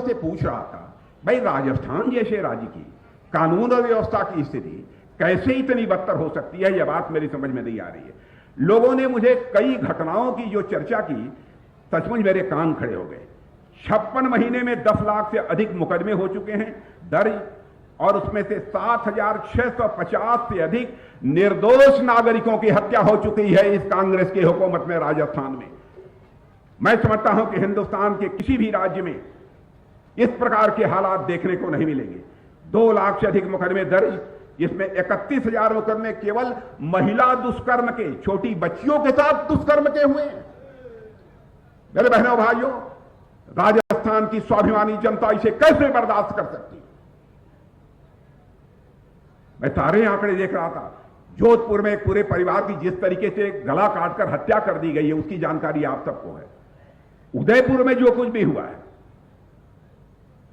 से पूछ रहा था, भाई राजस्थान जैसे राज्य की कानून और व्यवस्था की स्थिति कैसे इतनी बदतर हो सकती है, यह बात मेरी समझ में नहीं आ रही है। लोगों ने मुझे कई घटनाओं की जो चर्चा की, सचमुच मेरे कान खड़े हो गए। 56 महीने में 10 लाख से अधिक मुकदमे हो चुके हैं दर्ज, और उसमें से 7,650 से अधिक निर्दोष नागरिकों की हत्या हो चुकी है इस कांग्रेस की हुकूमत में राजस्थान में। मैं समझता हूं कि हिंदुस्तान के किसी भी राज्य में इस प्रकार के हालात देखने को नहीं मिलेंगे। 2 लाख से अधिक मुकदमे दर्ज, जिसमें 31,000 मुकदमे केवल महिला दुष्कर्म के, छोटी बच्चियों के साथ दुष्कर्म के हुए हैं। मेरे बहनों भाइयों, राजस्थान की स्वाभिमानी जनता इसे कैसे बर्दाश्त कर सकती है? मैं सारे आंकड़े देख रहा था। जोधपुर में एक पूरे परिवार की जिस तरीके से गला काटकर हत्या कर दी गई है, उसकी जानकारी आप सबको है। उदयपुर में जो कुछ भी हुआ है,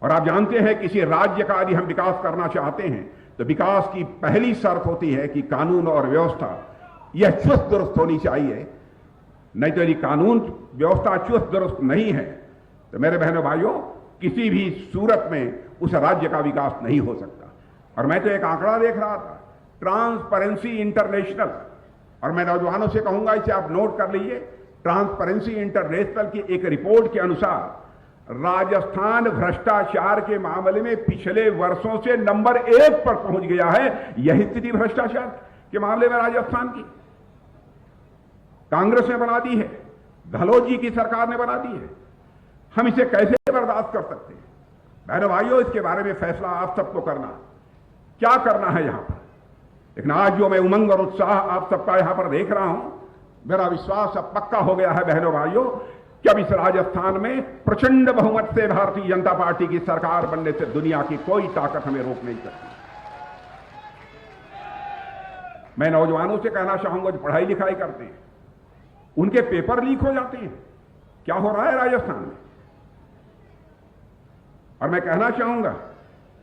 और आप जानते हैं किसी राज्य का यदि हम विकास करना चाहते हैं तो विकास की पहली शर्त होती है कि कानून और व्यवस्था यह चुस्त दुरुस्त होनी चाहिए। नहीं तो यदि कानून व्यवस्था चुस्त दुरुस्त नहीं है तो मेरे बहनों भाइयों, किसी भी सूरत में उस राज्य का विकास नहीं हो सकता। और मैं तो एक आंकड़ा देख रहा था, ट्रांसपेरेंसी इंटरनेशनल, और मैं नौजवानों से कहूंगा इसे आप नोट कर लीजिए। ट्रांसपेरेंसी इंटरनेशनल की एक रिपोर्ट के अनुसार राजस्थान भ्रष्टाचार के मामले में पिछले वर्षों से नंबर 1 पर पहुंच गया है। यही स्थिति भ्रष्टाचार के मामले में राजस्थान की कांग्रेस ने बना दी है, गहलोत जी की सरकार ने बना दी है। हम इसे कैसे बर्दाश्त कर सकते हैं? बहनों भाइयों, इसके बारे में फैसला आप सबको करना, क्या करना है यहां पर। लेकिन आज जो मैं उमंग और उत्साह आप सबका यहां पर देख रहा हूं, मेरा विश्वास अब पक्का हो गया है बहनों भाइयों कि अब इस राजस्थान में प्रचंड बहुमत से भारतीय जनता पार्टी की सरकार बनने से दुनिया की कोई ताकत हमें रोक नहीं सकती। मैं नौजवानों से कहना चाहूंगा जो पढ़ाई लिखाई करते हैं, उनके पेपर लीक हो जाते हैं। क्या हो रहा है राजस्थान में? और मैं कहना चाहूंगा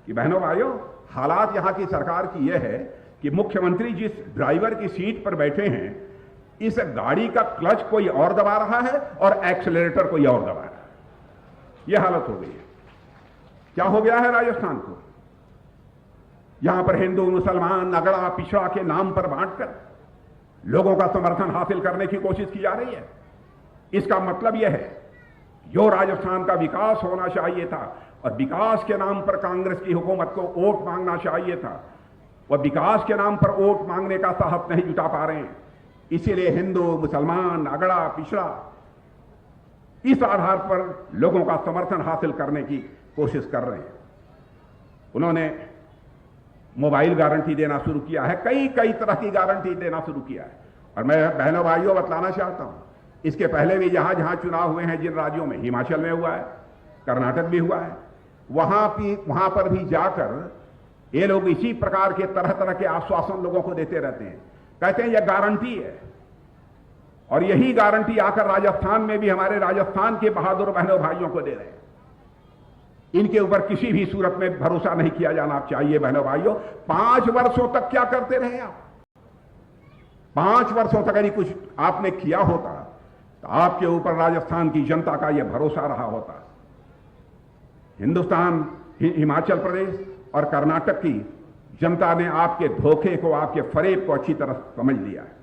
कि बहनों भाइयों, हालात यहां की सरकार की यह है कि मुख्यमंत्री जिस ड्राइवर की सीट पर बैठे हैं, इस गाड़ी का क्लच कोई और दबा रहा है और एक्सेलरेटर कोई और दबा रहा है। यह हालत हो गई है। क्या हो गया है राजस्थान को? यहां पर हिंदू मुसलमान अगड़ा पिछड़ा के नाम पर बांटकर लोगों का समर्थन हासिल करने की कोशिश की जा रही है। इसका मतलब यह है, जो राजस्थान का विकास होना चाहिए था और विकास के नाम पर कांग्रेस की हुकूमत को वोट मांगना चाहिए था, वह विकास के नाम पर वोट मांगने का साहस नहीं जुटा पा रहे हैं। इसीलिए हिंदू मुसलमान अगड़ा पिछड़ा इस आधार पर लोगों का समर्थन हासिल करने की कोशिश कर रहे हैं। उन्होंने मोबाइल गारंटी देना शुरू किया है, कई कई तरह की गारंटी देना शुरू किया है। और मैं बहनों भाइयों बतलाना चाहता हूं, इसके पहले भी जहां जहां चुनाव हुए हैं, जिन राज्यों में, हिमाचल में हुआ है, कर्नाटक भी हुआ है, वहां पर भी जाकर ये लोग इसी प्रकार के तरह तरह के आश्वासन लोगों को देते रहते हैं। कहते हैं यह गारंटी है, और यही गारंटी आकर राजस्थान में भी हमारे राजस्थान के बहादुर बहनों भाइयों को दे रहे हैं। इनके ऊपर किसी भी सूरत में भरोसा नहीं किया जाना चाहिए बहनों भाइयों। 5 वर्षों तक क्या करते रहे आप? 5 वर्षों तक यदि कुछ आपने किया होता तो आपके ऊपर राजस्थान की जनता का यह भरोसा रहा होता। हिंदुस्तान, हिमाचल प्रदेश और कर्नाटक की जनता ने आपके धोखे को, आपके फरेब को अच्छी तरह समझ लिया है।